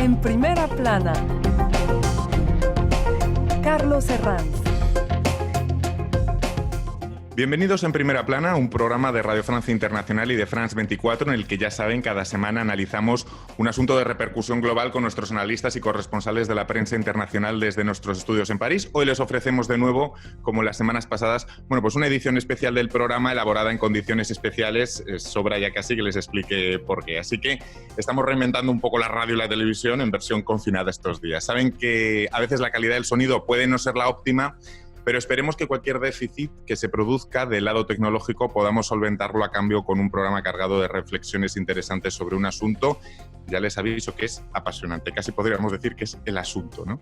En primera plana, Carlos Herranz. Bienvenidos en Primera Plana, un programa de Radio Francia Internacional y de France 24 en el que, ya saben, cada semana analizamos un asunto de repercusión global con nuestros analistas y corresponsales de la prensa internacional desde nuestros estudios en París. Hoy les ofrecemos de nuevo, como las semanas pasadas, pues una edición especial del programa elaborada en condiciones especiales. Sobra ya casi que les explique por qué. Así que estamos reinventando un poco la radio y la televisión en versión confinada estos días. Saben que a veces la calidad del sonido puede no ser la óptima, pero esperemos que cualquier déficit que se produzca del lado tecnológico podamos solventarlo a cambio con un programa cargado de reflexiones interesantes sobre un asunto. Ya les aviso que es apasionante, casi podríamos decir que es el asunto, ¿no?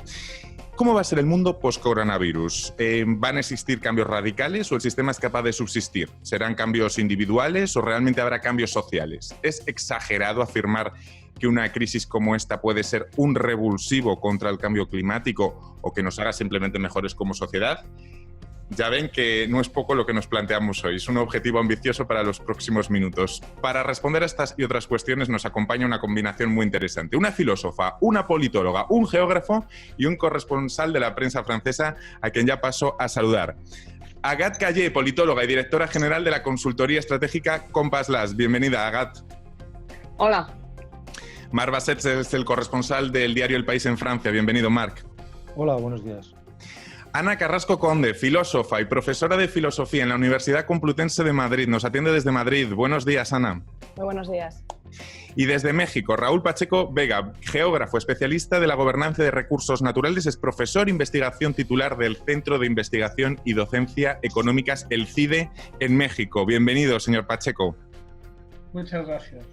¿Cómo va a ser el mundo post-coronavirus? ¿Van a existir cambios radicales o el sistema es capaz de subsistir? ¿Serán cambios individuales o realmente habrá cambios sociales? ¿Es exagerado afirmar que una crisis como esta puede ser un revulsivo contra el cambio climático o que nos haga simplemente mejores como sociedad? Ya ven que no es poco lo que nos planteamos hoy, es un objetivo ambicioso para los próximos minutos. Para responder a estas y otras cuestiones nos acompaña una combinación muy interesante. Una filósofa, una politóloga, un geógrafo y un corresponsal de la prensa francesa a quien ya paso a saludar. Agathe Callé, politóloga y directora general de la consultoría estratégica Compass Las. Bienvenida, Agathe. Hola. Marc Basset es el corresponsal del diario El País en Francia. Bienvenido, Marc. Hola, buenos días. Ana Carrasco Conde, filósofa y profesora de filosofía en la Universidad Complutense de Madrid. Nos atiende desde Madrid. Buenos días, Ana. Muy buenos días. Y desde México, Raúl Pacheco Vega, geógrafo, especialista de la gobernanza de recursos naturales, es profesor investigación titular del Centro de Investigación y Docencia Económicas, el CIDE, en México. Bienvenido, señor Pacheco. Muchas gracias.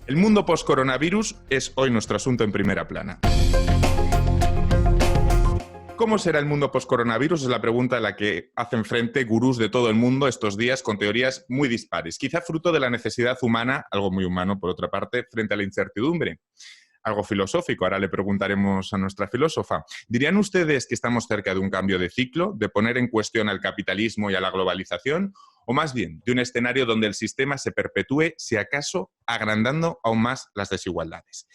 El mundo post-coronavirus es hoy nuestro asunto en primera plana. ¿Cómo será el mundo post-coronavirus? Es la pregunta a la que hacen frente gurús de todo el mundo estos días con teorías muy dispares. Quizá fruto de la necesidad humana, algo muy humano por otra parte, frente a la incertidumbre. Algo filosófico, ahora le preguntaremos a nuestra filósofa. ¿Dirían ustedes que estamos cerca de un cambio de ciclo, de poner en cuestión al capitalismo y a la globalización? ¿O más bien de un escenario donde el sistema se perpetúe, si acaso agrandando aún más las desigualdades?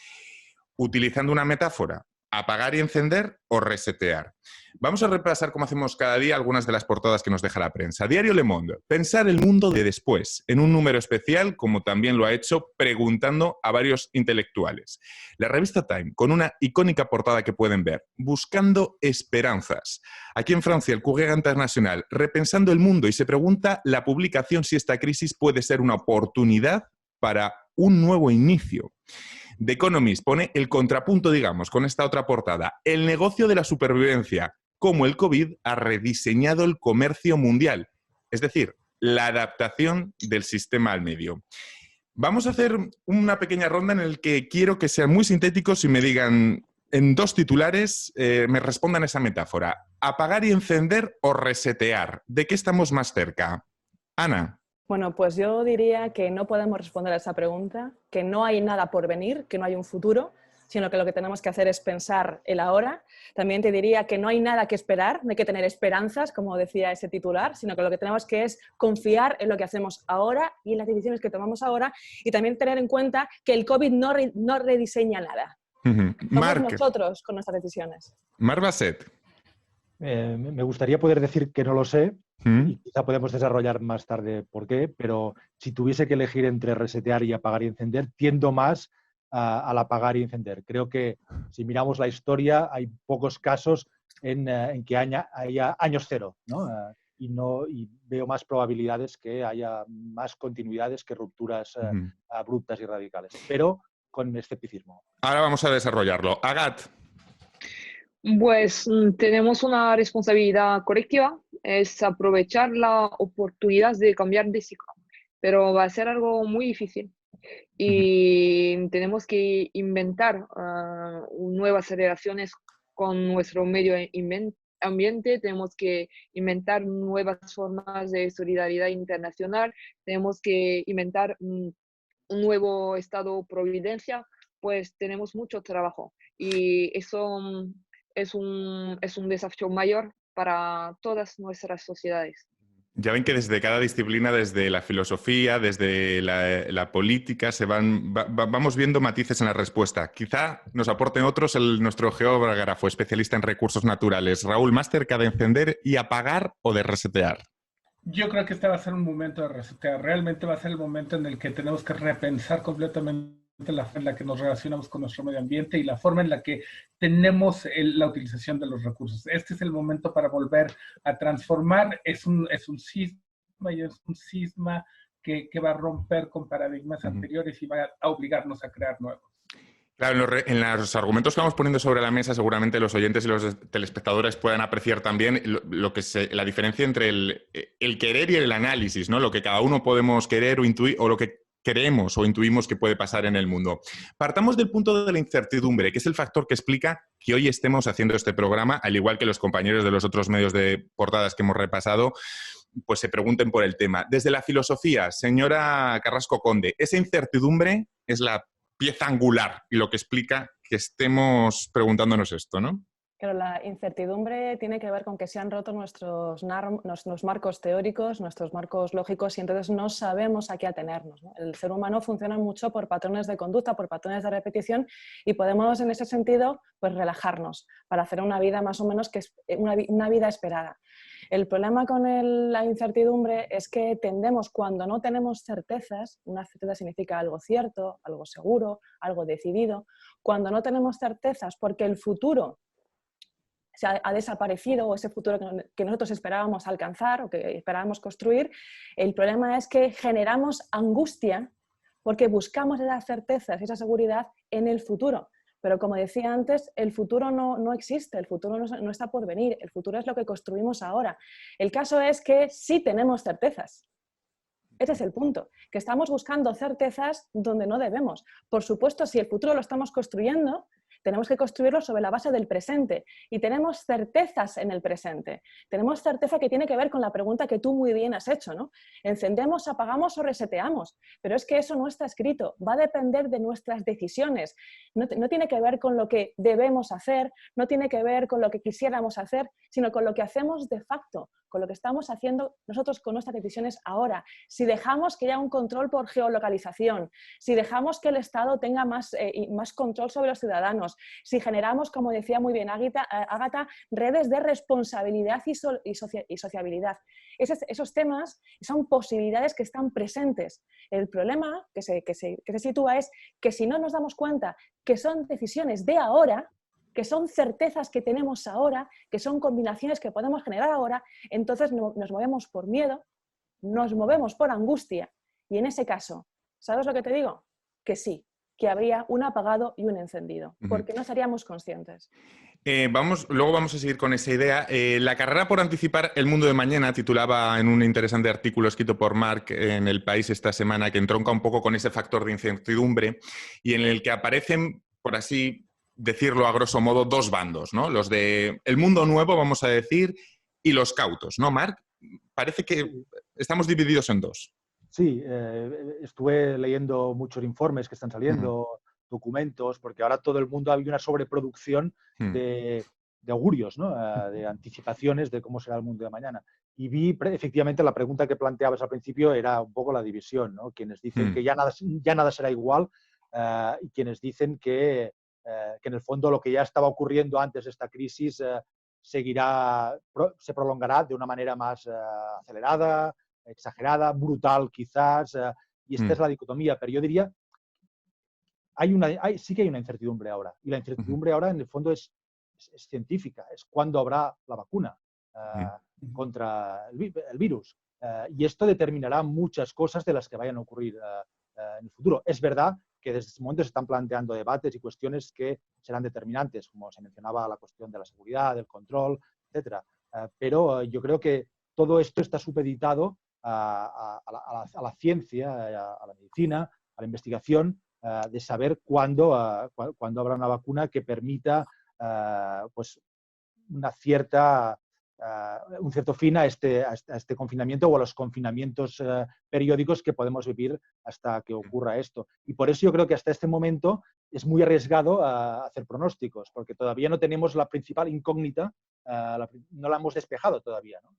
Utilizando una metáfora, ¿apagar y encender o resetear? Vamos a repasar, como hacemos cada día, algunas de las portadas que nos deja la prensa. Diario Le Monde, pensar el mundo de después, en un número especial, como también lo ha hecho, preguntando a varios intelectuales. La revista Time, con una icónica portada que pueden ver, buscando esperanzas. Aquí en Francia, el Courrier International, repensando el mundo, y se pregunta la publicación si esta crisis puede ser una oportunidad para un nuevo inicio. The Economist pone el contrapunto, digamos, con esta otra portada. El negocio de la supervivencia, cómo el COVID ha rediseñado el comercio mundial. Es decir, la adaptación del sistema al medio. Vamos a hacer una pequeña ronda en la que quiero que sean muy sintéticos y me digan en dos titulares, me respondan esa metáfora. ¿Apagar y encender o resetear? ¿De qué estamos más cerca? Ana. Bueno, pues yo diría que no podemos responder a esa pregunta, que no hay nada por venir, que no hay un futuro, sino que lo que tenemos que hacer es pensar el ahora. También te diría que no hay nada que esperar, no hay que tener esperanzas, como decía ese titular, sino que lo que tenemos que es confiar en lo que hacemos ahora y en las decisiones que tomamos ahora, y también tener en cuenta que el COVID no rediseña nada. Somos nosotros con nuestras decisiones. Marc Basset. Me gustaría poder decir que no lo sé, y quizá podemos desarrollar más tarde por qué, pero si tuviese que elegir entre resetear y apagar y encender, tiendo más al apagar y encender. Creo que si miramos la historia hay pocos casos en que haya años cero, ¿no? Y veo más probabilidades que haya más continuidades que rupturas abruptas y radicales, pero con escepticismo. Ahora vamos a desarrollarlo. Agathe. Pues tenemos una responsabilidad colectiva, es aprovechar la oportunidad de cambiar de ciclo, pero va a ser algo muy difícil y tenemos que inventar nuevas relaciones con nuestro medio ambiente, tenemos que inventar nuevas formas de solidaridad internacional, tenemos que inventar un nuevo estado providencia, pues tenemos mucho trabajo y eso es un desafío mayor para todas nuestras sociedades. Ya ven que desde cada disciplina, desde la filosofía, desde la política, vamos viendo matices en la respuesta. Quizá nos aporten otros nuestro geógrafo, especialista en recursos naturales. Raúl, ¿más cerca de encender y apagar o de resetear? Yo creo que este va a ser un momento de resetear. Realmente va a ser el momento en el que tenemos que repensar completamente la forma en la que nos relacionamos con nuestro medio ambiente y la forma en la que tenemos la utilización de los recursos. Este es el momento para volver a transformar. Es un cisma y es un cisma que va a romper con paradigmas anteriores y va a obligarnos a crear nuevos. Claro, en los argumentos que vamos poniendo sobre la mesa, seguramente los oyentes y los telespectadores puedan apreciar también la diferencia entre el querer y el análisis, ¿no? Lo que cada uno podemos querer o intuir, o lo que creemos o intuimos que puede pasar en el mundo. Partamos del punto de la incertidumbre, que es el factor que explica que hoy estemos haciendo este programa, al igual que los compañeros de los otros medios de portadas que hemos repasado, pues se pregunten por el tema. Desde la filosofía, señora Carrasco Conde, esa incertidumbre es la pieza angular y lo que explica que estemos preguntándonos esto, ¿no? Pero la incertidumbre tiene que ver con que se han roto nuestros marcos teóricos, nuestros marcos lógicos, y entonces no sabemos a qué atenernos, ¿no? El ser humano funciona mucho por patrones de conducta, por patrones de repetición, y podemos en ese sentido pues relajarnos para hacer una vida más o menos que es una vida esperada. El problema con la incertidumbre es que tendemos, cuando no tenemos certezas, una certeza significa algo cierto, algo seguro, algo decidido, cuando no tenemos certezas porque el futuro ha desaparecido, o ese futuro que nosotros esperábamos alcanzar o que esperábamos construir, el problema es que generamos angustia porque buscamos esas certezas y esa seguridad en el futuro. Pero como decía antes, el futuro no existe, el futuro no está por venir, el futuro es lo que construimos ahora. El caso es que sí tenemos certezas. Ese es el punto, que estamos buscando certezas donde no debemos. Por supuesto, si el futuro lo estamos construyendo, tenemos que construirlo sobre la base del presente y tenemos certezas en el presente. Tenemos certeza que tiene que ver con la pregunta que tú muy bien has hecho, ¿no? ¿Encendemos, apagamos o reseteamos? Pero es que eso no está escrito, va a depender de nuestras decisiones. No tiene que ver con lo que debemos hacer, no tiene que ver con lo que quisiéramos hacer, sino con lo que hacemos de facto, con lo que estamos haciendo nosotros con nuestras decisiones ahora. Si dejamos que haya un control por geolocalización, si dejamos que el Estado tenga más control sobre los ciudadanos, si generamos, como decía muy bien Ágata, redes de responsabilidad y sociabilidad. Esos temas son posibilidades que están presentes. El problema que se sitúa es que si no nos damos cuenta que son decisiones de ahora, que son certezas que tenemos ahora, que son combinaciones que podemos generar ahora, entonces nos movemos por miedo, nos movemos por angustia, y en ese caso, ¿sabes lo que te digo? Que sí, que habría un apagado y un encendido, porque no seríamos conscientes. Luego vamos a seguir con esa idea. La carrera por anticipar el mundo de mañana, titulaba en un interesante artículo escrito por Marc en El País esta semana, que entronca un poco con ese factor de incertidumbre y en el que aparecen, por así decirlo a grosso modo, dos bandos, ¿no? Los de el mundo nuevo, vamos a decir, y los cautos, ¿no, Marc? Parece que estamos divididos en dos. Sí, estuve leyendo muchos informes que están saliendo, documentos, porque ahora todo el mundo hay una sobreproducción de augurios, ¿no? De anticipaciones de cómo será el mundo de mañana. Y vi, efectivamente, la pregunta que planteabas al principio era un poco la división, ¿no? Quienes dicen que ya nada será igual y quienes dicen que en el fondo lo que ya estaba ocurriendo antes de esta crisis se prolongará de una manera más acelerada, exagerada, brutal quizás, y esta es la dicotomía, pero yo diría, sí que hay una incertidumbre ahora, y la incertidumbre ahora en el fondo es científica, es cuándo habrá la vacuna contra el virus, y esto determinará muchas cosas de las que vayan a ocurrir en el futuro. Es verdad que desde este momento se están planteando debates y cuestiones que serán determinantes, como se mencionaba la cuestión de la seguridad, del control, etc. Pero yo creo que todo esto está supeditado a la ciencia, a la medicina, a la investigación, de saber cuándo habrá una vacuna que permita pues un cierto fin a este confinamiento o a los confinamientos periódicos que podemos vivir hasta que ocurra esto. Y por eso yo creo que hasta este momento es muy arriesgado hacer pronósticos, porque todavía no tenemos la principal incógnita, no la hemos despejado todavía, ¿no?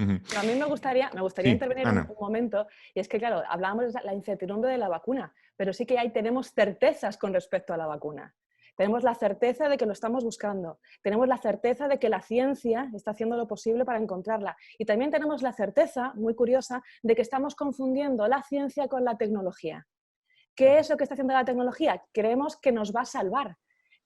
Pero a mí me gustaría Sí, intervenir Ana. un momento, y es que, claro, hablábamos de la incertidumbre de la vacuna, pero sí que tenemos certezas con respecto a la vacuna. Tenemos la certeza de que lo estamos buscando, tenemos la certeza de que la ciencia está haciendo lo posible para encontrarla, y también tenemos la certeza, muy curiosa, de que estamos confundiendo la ciencia con la tecnología. ¿Qué es lo que está haciendo la tecnología? Creemos que nos va a salvar.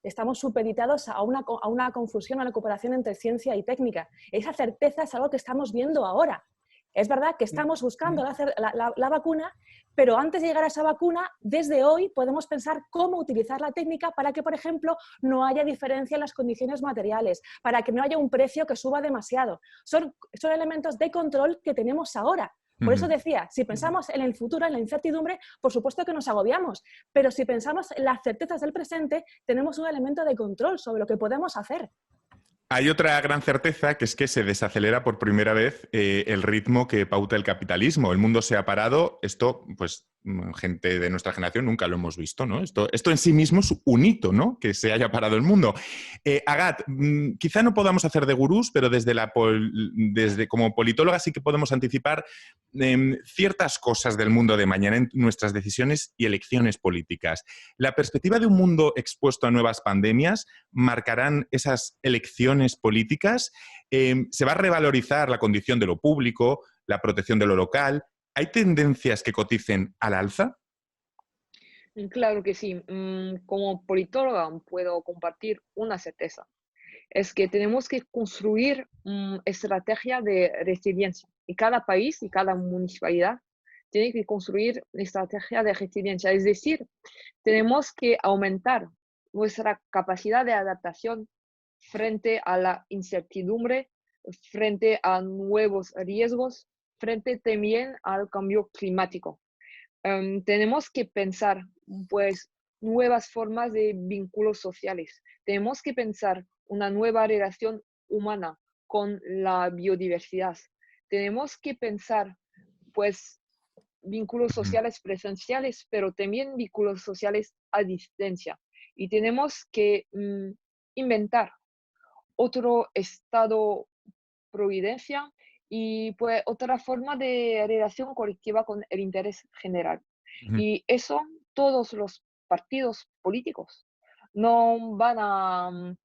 Estamos supeditados a una confusión, a una cooperación entre ciencia y técnica. Esa certeza es algo que estamos viendo ahora. Es verdad que estamos buscando la vacuna, pero antes de llegar a esa vacuna, desde hoy podemos pensar cómo utilizar la técnica para que, por ejemplo, no haya diferencia en las condiciones materiales, para que no haya un precio que suba demasiado. Son elementos de control que tenemos ahora. Por eso decía, si pensamos en el futuro, en la incertidumbre, por supuesto que nos agobiamos, pero si pensamos en las certezas del presente, tenemos un elemento de control sobre lo que podemos hacer. Hay otra gran certeza, que es que se desacelera por primera vez el ritmo que pauta el capitalismo. El mundo se ha parado. Esto, pues, gente de nuestra generación nunca lo hemos visto, ¿no? Esto en sí mismo es un hito, ¿no? Que se haya parado el mundo. Agat, quizá no podamos hacer de gurús, pero desde como politóloga sí que podemos anticipar ciertas cosas del mundo de mañana en nuestras decisiones y elecciones políticas. La perspectiva de un mundo expuesto a nuevas pandemias marcarán esas elecciones políticas. Se va a revalorizar la condición de lo público, la protección de lo local. ¿Hay tendencias que coticen al alza? Claro que sí. Como politóloga puedo compartir una certeza. Es que tenemos que construir estrategia de resiliencia. Y cada país y cada municipalidad tiene que construir estrategia de resiliencia. Es decir, tenemos que aumentar nuestra capacidad de adaptación frente a la incertidumbre, frente a nuevos riesgos, frente también al cambio climático. Tenemos que pensar, pues, nuevas formas de vínculos sociales. Tenemos que pensar una nueva relación humana con la biodiversidad. Tenemos que pensar, pues, vínculos sociales presenciales, pero también vínculos sociales a distancia. Y tenemos que inventar otro estado providencia y pues otra forma de relación colectiva con el interés general. Y eso todos los partidos políticos no van a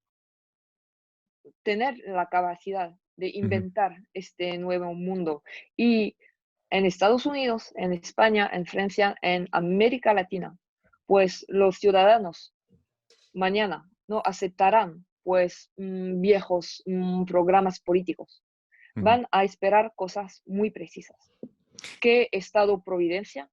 tener la capacidad de inventar este nuevo mundo. Y en Estados Unidos, en España, en Francia, en América Latina, pues los ciudadanos mañana no aceptarán pues viejos programas políticos. Van a esperar cosas muy precisas. ¿Qué estado providencia?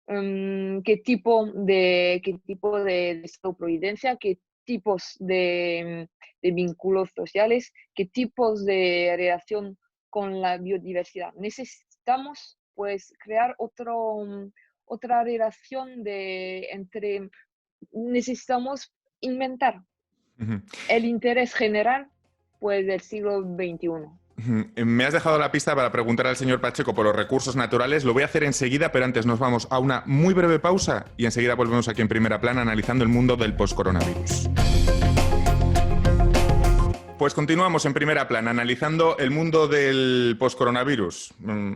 ¿Qué tipo de estado providencia? ¿Qué tipos de vínculos sociales? ¿Qué tipos de relación con la biodiversidad? Necesitamos pues crear otra relación necesitamos inventar el interés general pues del siglo XXI. Me has dejado la pista para preguntar al señor Pacheco por los recursos naturales. Lo voy a hacer enseguida, pero antes nos vamos a una muy breve pausa y enseguida volvemos aquí en Primera Plana analizando el mundo del post-coronavirus. Pues continuamos en Primera Plana, analizando el mundo del post-coronavirus,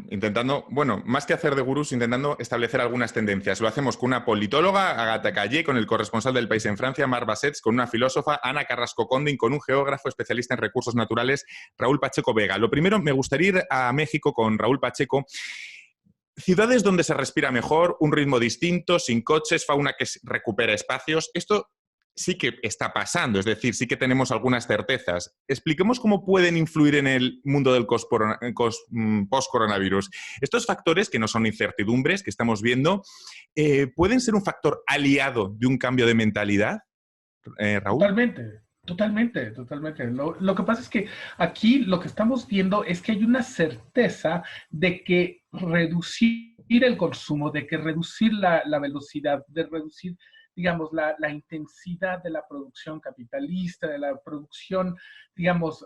intentando, bueno, más que hacer de gurús, intentando establecer algunas tendencias. Lo hacemos con una politóloga, Agatha Callé, con el corresponsal del País en Francia, Marc Bassets, con una filósofa, Ana Carrasco-Condin, con un geógrafo especialista en recursos naturales, Raúl Pacheco Vega. Lo primero, me gustaría ir a México con Raúl Pacheco. Ciudades donde se respira mejor, un ritmo distinto, sin coches, fauna que recupera espacios. Esto sí que está pasando, es decir, sí que tenemos algunas certezas. Expliquemos cómo pueden influir en el mundo del post-coronavirus. Estos factores, que no son incertidumbres, que estamos viendo, ¿pueden ser un factor aliado de un cambio de mentalidad, Raúl? Totalmente. Lo que pasa es que aquí lo que estamos viendo es que hay una certeza de que reducir el consumo, de que reducir la velocidad, de reducir, digamos, la intensidad de la producción capitalista, de la producción, digamos,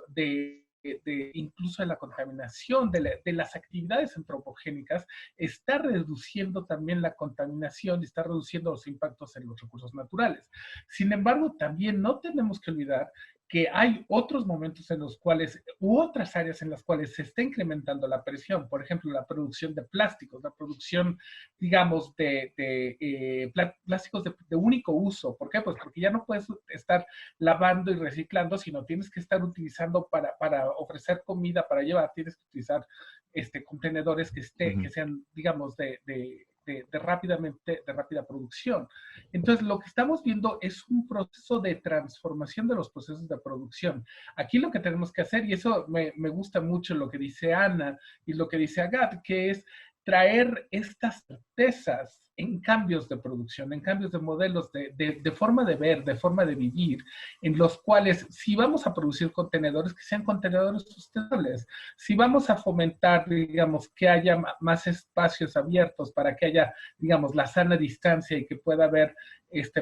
incluso de la contaminación, de las actividades antropogénicas, está reduciendo también la contaminación y está reduciendo los impactos en los recursos naturales. Sin embargo, también no tenemos que olvidar que hay otros momentos en los cuales, u otras áreas en las cuales se está incrementando la presión. Por ejemplo, la producción de plásticos, la producción, digamos, de plásticos de único uso. ¿Por qué? Pues porque ya no puedes estar lavando y reciclando, sino tienes que estar utilizando para ofrecer comida, para llevar, tienes que utilizar contenedores que sean, digamos, de rápida producción. Entonces, lo que estamos viendo es un proceso de transformación de los procesos de producción. Aquí lo que tenemos que hacer, y eso me gusta mucho lo que dice Ana y lo que dice Agat, que es traer estas certezas en cambios de producción, en cambios de modelos, de forma de ver, de forma de vivir, en los cuales si vamos a producir contenedores, que sean contenedores sustentables. Si vamos a fomentar, digamos, que haya más espacios abiertos para que haya, digamos, la sana distancia y que pueda haber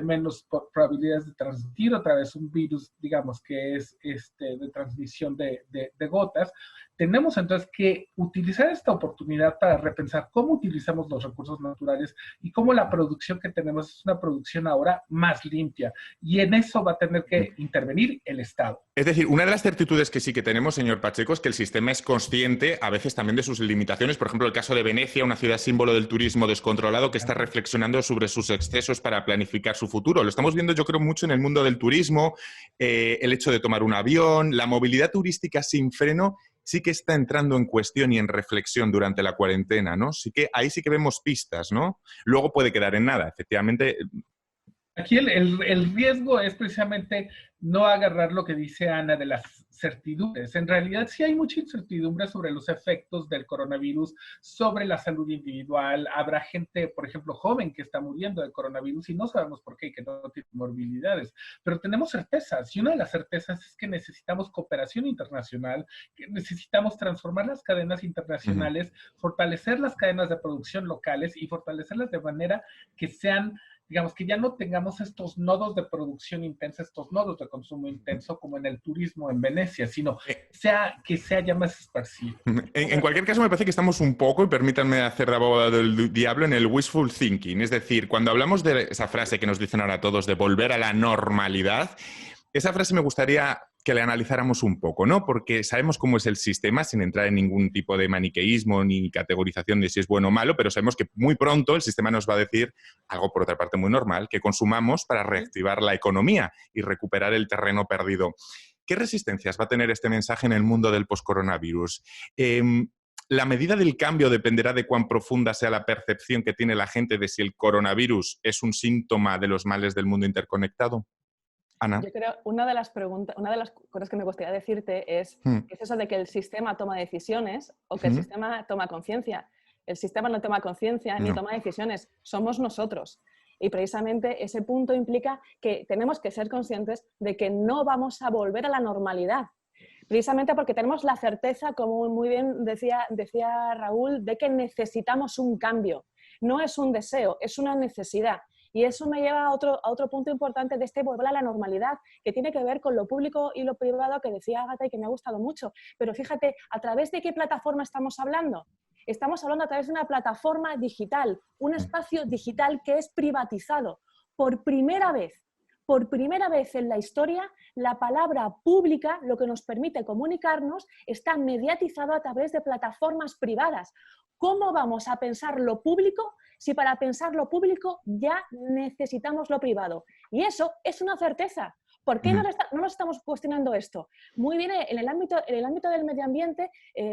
menos probabilidades de transmitir otra vez un virus, digamos, que es de transmisión de gotas, tenemos entonces que utilizar esta oportunidad para repensar cómo utilizamos los recursos naturales y cómo la producción que tenemos es una producción ahora más limpia. Y en eso va a tener que intervenir el Estado. Es decir, una de las certitudes que sí que tenemos, señor Pacheco, es que el sistema es consciente a veces también de sus limitaciones. Por ejemplo, el caso de Venecia, una ciudad símbolo del turismo descontrolado que está reflexionando sobre sus excesos para planificar su futuro. Lo estamos viendo, yo creo, mucho en el mundo del turismo, el hecho de tomar un avión, la movilidad turística sin freno sí que está entrando en cuestión y en reflexión durante la cuarentena, ¿no? Ahí sí que vemos pistas, ¿no? Luego puede quedar en nada, efectivamente. Aquí el riesgo es precisamente no agarrar lo que dice Ana de las certidumbres. En realidad sí hay mucha incertidumbre sobre los efectos del coronavirus sobre la salud individual. Habrá gente, por ejemplo, joven que está muriendo del coronavirus y no sabemos por qué, que no tiene morbilidades. Pero tenemos certezas y una de las certezas es que necesitamos cooperación internacional, que necesitamos transformar las cadenas internacionales, fortalecer las cadenas de producción locales y fortalecerlas de manera que sean, digamos, que ya no tengamos estos nodos de producción intensa, estos nodos de consumo intenso como en el turismo en Venecia, sino que sea ya más esparcido. En cualquier caso, me parece que estamos un poco, y permítanme hacer de abogado del diablo, en el wishful thinking. Es decir, cuando hablamos de esa frase que nos dicen ahora todos de volver a la normalidad, esa frase me gustaría que la analizáramos un poco, ¿no? Porque sabemos cómo es el sistema, sin entrar en ningún tipo de maniqueísmo ni categorización de si es bueno o malo, pero sabemos que muy pronto el sistema nos va a decir algo, por otra parte, muy normal, que consumamos para reactivar la economía y recuperar el terreno perdido. ¿Qué resistencias va a tener este mensaje en el mundo del post-coronavirus? ¿La medida del cambio dependerá de cuán profunda sea la percepción que tiene la gente de si el coronavirus es un síntoma de los males del mundo interconectado? Ana. Yo creo una de las cosas que me gustaría decirte es eso de que el sistema toma decisiones o que el sistema toma conciencia. El sistema no toma conciencia ni toma decisiones, somos nosotros. Y precisamente ese punto implica que tenemos que ser conscientes de que no vamos a volver a la normalidad. Precisamente porque tenemos la certeza, como muy bien decía Raúl, de que necesitamos un cambio. No es un deseo, es una necesidad. Y eso me lleva a otro punto importante de volver a la normalidad, que tiene que ver con lo público y lo privado que decía Ágata y que me ha gustado mucho. Pero fíjate, ¿a través de qué plataforma estamos hablando? Estamos hablando a través de una plataforma digital, un espacio digital que es privatizado. Por primera vez en la historia, la palabra pública, lo que nos permite comunicarnos, está mediatizado a través de plataformas privadas. ¿Cómo vamos a pensar lo público si para pensar lo público ya necesitamos lo privado? Y eso es una certeza. ¿Por qué no nos estamos cuestionando esto? Muy bien, en el ámbito del medio ambiente,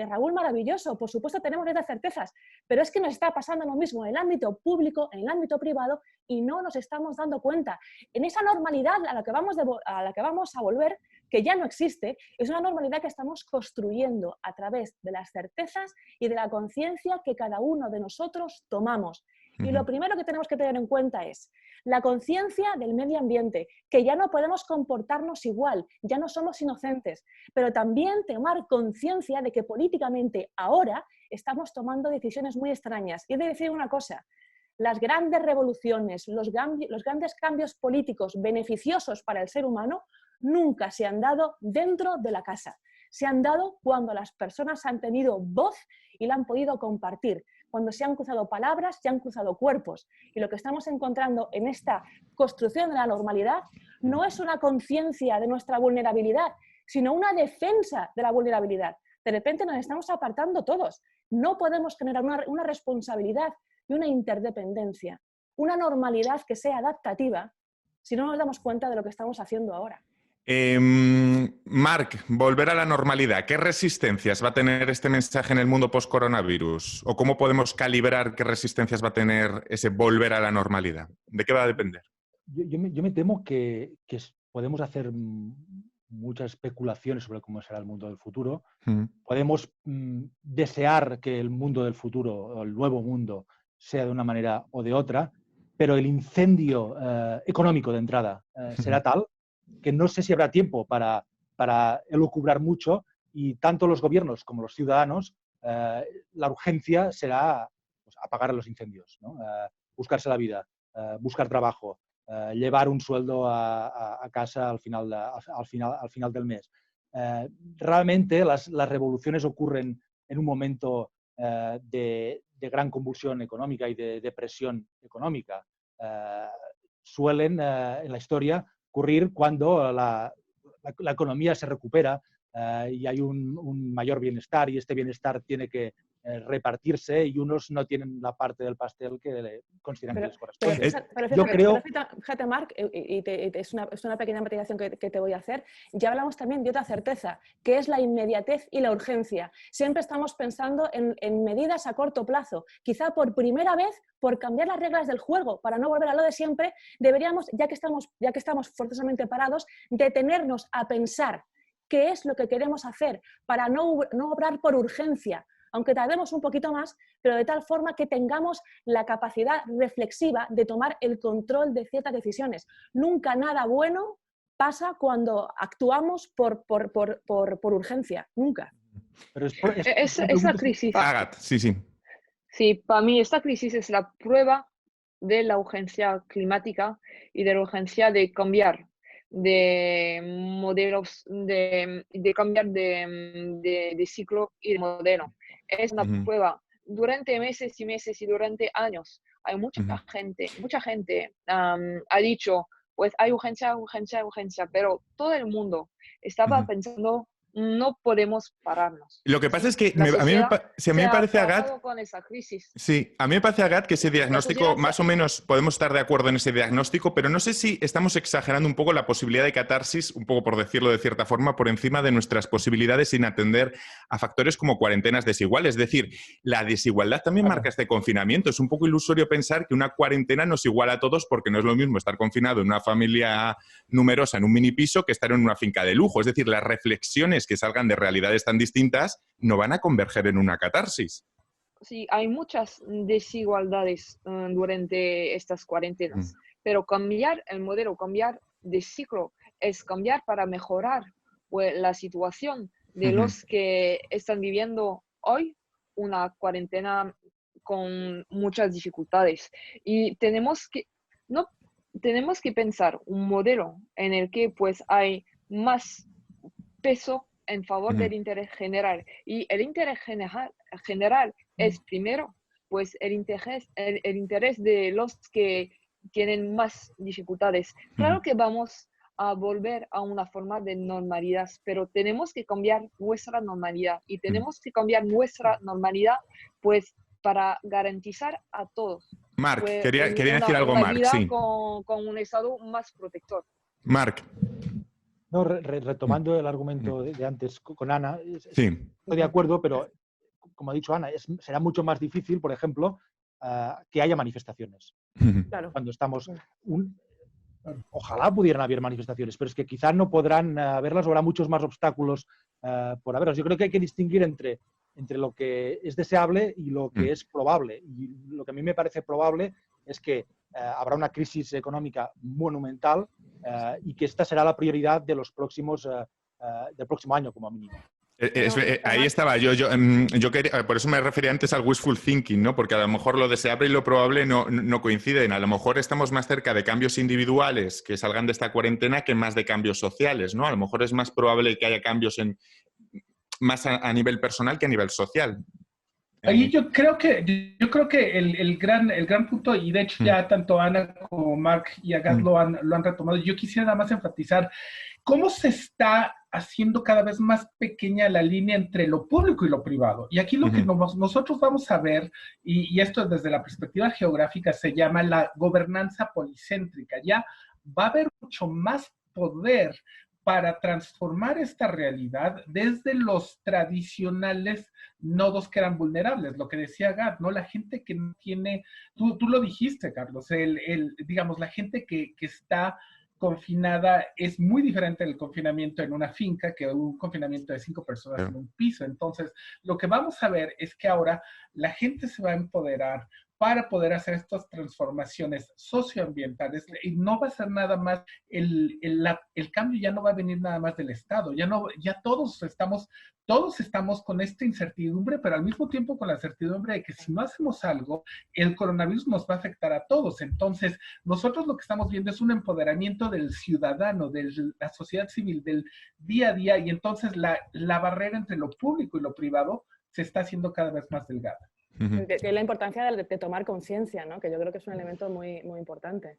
Raúl, maravilloso, por supuesto tenemos esas certezas, pero es que nos está pasando lo mismo en el ámbito público, en el ámbito privado, y no nos estamos dando cuenta. En esa normalidad a la que vamos a volver, que ya no existe, es una normalidad que estamos construyendo a través de las certezas y de la conciencia que cada uno de nosotros tomamos. Y lo primero que tenemos que tener en cuenta es la conciencia del medio ambiente, que ya no podemos comportarnos igual, ya no somos inocentes, pero también tomar conciencia de que políticamente ahora estamos tomando decisiones muy extrañas. Y he de decir una cosa, las grandes revoluciones, los grandes cambios políticos beneficiosos para el ser humano nunca se han dado dentro de la casa. Se han dado cuando las personas han tenido voz y la han podido compartir. cuando se han cruzado palabras, se han cruzado cuerpos. Y lo que estamos encontrando en esta construcción de la normalidad no es una conciencia de nuestra vulnerabilidad, sino una defensa de la vulnerabilidad. De repente nos estamos apartando todos. No podemos generar una responsabilidad y una interdependencia, una normalidad que sea adaptativa si no nos damos cuenta de lo que estamos haciendo ahora. Marc, volver a la normalidad. ¿Qué resistencias va a tener este mensaje en el mundo post-coronavirus? ¿O cómo podemos calibrar qué resistencias va a tener ese volver a la normalidad? ¿De qué va a depender? Yo me temo que podemos hacer muchas especulaciones sobre cómo será el mundo del futuro. Podemos desear que el mundo del futuro, o el nuevo mundo, sea de una manera o de otra, pero el incendio económico de entrada será tal que no sé si habrá tiempo para elucubrar mucho, y tanto los gobiernos como los ciudadanos, la urgencia será pues, apagar los incendios, ¿no? Buscarse la vida, buscar trabajo, llevar un sueldo a casa al final del mes. Realmente las revoluciones ocurren en un momento de gran convulsión económica y de depresión económica. Suelen en la historia ocurrir cuando la economía se recupera y hay un mayor bienestar, y este bienestar tiene que repartirse, y unos no tienen la parte del pastel que consideran que les corresponde. Fíjate, Marc, es una pequeña matización que te voy a hacer. Ya hablamos también de otra certeza, que es la inmediatez y la urgencia. Siempre estamos pensando en medidas a corto plazo. Quizá por primera vez, por cambiar las reglas del juego, para no volver a lo de siempre, deberíamos, ya que estamos forzosamente parados, detenernos a pensar qué es lo que queremos hacer para no obrar por urgencia, aunque tardemos un poquito más, pero de tal forma que tengamos la capacidad reflexiva de tomar el control de ciertas decisiones. Nunca nada bueno pasa cuando actuamos por urgencia, nunca. Pero esa crisis... Agat, sí. Sí, para mí esta crisis es la prueba de la urgencia climática y de la urgencia de cambiar de modelos, de cambiar de ciclo y de modelo. Es una prueba. Durante meses y meses y durante años hay mucha gente ha dicho, pues hay urgencia, pero todo el mundo estaba pensando, no podemos pararnos. Lo que pasa es que a mí me parece, Agat, con esa crisis. Sí, a mí me parece, Agat, que ese diagnóstico, más o menos podemos estar de acuerdo en ese diagnóstico, pero no sé si estamos exagerando un poco la posibilidad de catarsis, un poco por decirlo de cierta forma, por encima de nuestras posibilidades, sin atender a factores como cuarentenas desiguales. Es decir, la desigualdad también marca este confinamiento. Es un poco ilusorio pensar que una cuarentena nos iguala a todos, porque no es lo mismo estar confinado en una familia numerosa en un mini piso que estar en una finca de lujo. Es decir, las reflexiones que salgan de realidades tan distintas no van a converger en una catarsis. Sí, hay muchas desigualdades durante estas cuarentenas, pero cambiar el modelo, cambiar de ciclo, es cambiar para mejorar pues, la situación de los que están viviendo hoy una cuarentena con muchas dificultades. Y tenemos que pensar un modelo en el que pues, hay más peso en favor del interés general. Y el interés general es primero pues el interés de los que tienen más dificultades. Claro que vamos a volver a una forma de normalidad, pero tenemos que cambiar nuestra normalidad, y tenemos que cambiar nuestra normalidad pues para garantizar a todos. Marc, pues, quería decir algo, Marc, sí. Con un estado más protector. Marc. No, retomando el argumento de antes con Ana, sí. Estoy de acuerdo, pero como ha dicho Ana, será mucho más difícil, por ejemplo, que haya manifestaciones. Claro. Cuando estamos... Ojalá pudieran haber manifestaciones, pero es que quizás no podrán haberlas, o habrá muchos más obstáculos por haberlas. Yo creo que hay que distinguir entre lo que es deseable y lo que es probable. Y lo que a mí me parece probable es que habrá una crisis económica monumental y que esta será la prioridad de los próximos, del próximo año como mínimo. Ahí estaba yo quería, por eso me refería antes al wishful thinking, ¿no? Porque a lo mejor lo deseable y lo probable no coinciden. A lo mejor estamos más cerca de cambios individuales que salgan de esta cuarentena que más de cambios sociales, ¿no? A lo mejor es más probable que haya cambios más a nivel personal que a nivel social. Ahí yo creo que el gran punto, y de hecho ya tanto Ana como Mark y Agat lo han retomado, yo quisiera nada más enfatizar cómo se está haciendo cada vez más pequeña la línea entre lo público y lo privado. Y aquí lo que nosotros vamos a ver, y esto desde la perspectiva geográfica se llama la gobernanza policéntrica. Ya va a haber mucho más poder para transformar esta realidad desde los tradicionales nodos que eran vulnerables. Lo que decía Gad, ¿no? La gente que no tiene, tú lo dijiste, Carlos, digamos, la gente que está confinada es muy diferente del confinamiento en una finca que un confinamiento de 5 personas en un piso. Entonces, lo que vamos a ver es que ahora la gente se va a empoderar para poder hacer estas transformaciones socioambientales, y no va a ser nada más, el cambio ya no va a venir nada más del Estado, ya todos estamos con esta incertidumbre, pero al mismo tiempo con la certidumbre de que si no hacemos algo, el coronavirus nos va a afectar a todos. Entonces, nosotros lo que estamos viendo es un empoderamiento del ciudadano, de la sociedad civil, del día a día, y entonces la barrera entre lo público y lo privado se está haciendo cada vez más delgada. De la importancia de tomar conciencia, ¿no? Que yo creo que es un elemento muy, muy importante.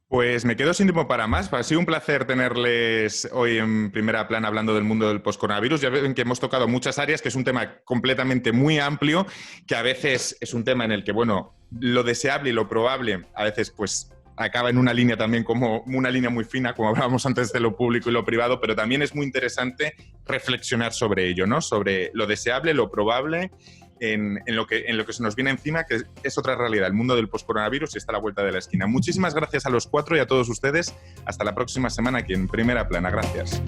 Pues me quedo sin tiempo para más. Ha sido un placer tenerles hoy en Primera Plana hablando del mundo del post-coronavirus. Ya ven que hemos tocado muchas áreas, que es un tema completamente muy amplio, que a veces es un tema en el que, bueno, lo deseable y lo probable a veces pues acaba en una línea también como una línea muy fina, como hablábamos antes de lo público y lo privado, pero también es muy interesante reflexionar sobre ello, ¿no? Sobre lo deseable, lo probable, en lo que se nos viene encima, que es otra realidad, el mundo del post-coronavirus, y está a la vuelta de la esquina. Muchísimas gracias a los 4 y a todos ustedes. Hasta la próxima semana aquí en Primera Plana. Gracias.